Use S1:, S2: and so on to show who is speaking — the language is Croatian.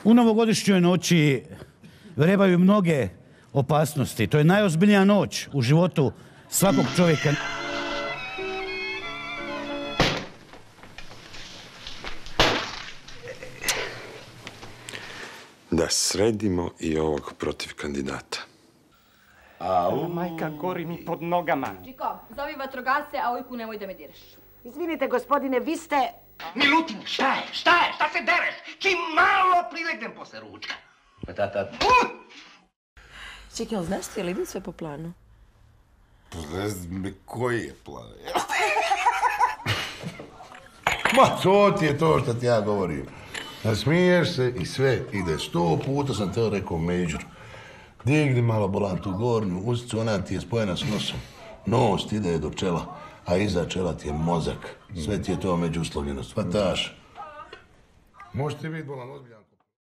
S1: U novogodišnjoj noći vrebaju mnoge opasnosti. To je najozbiljnija noć u životu svakog čovjeka.
S2: Da sredimo i ovog protiv kandidata.
S3: Au. Majka, gori mi pod nogama.
S4: Čiko, zovi vatrogasce, a ojku nemoj da me diraš.
S5: Izvinite, gospodine, vi ste...
S6: Milutin, šta je? Šta se dereš? Čim malo prilegnem posle ručka. Tata.
S5: Čekaj, ali znaš ti, je li ide sve po planu?
S7: Ne znam mi koji je plan. Ma, to ti je to što ti ja govorim. Nasmiješ se i sve ide. 100 puta sam to rekao Major. Digni malo bolan tu gornju usicu, ona ti je spojena s nosom. Nos ti ide do čela, a iza čela ti je mozak. Sve ti je to međuuslovljeno. Svataš. Možete biti bolan ozbiljan.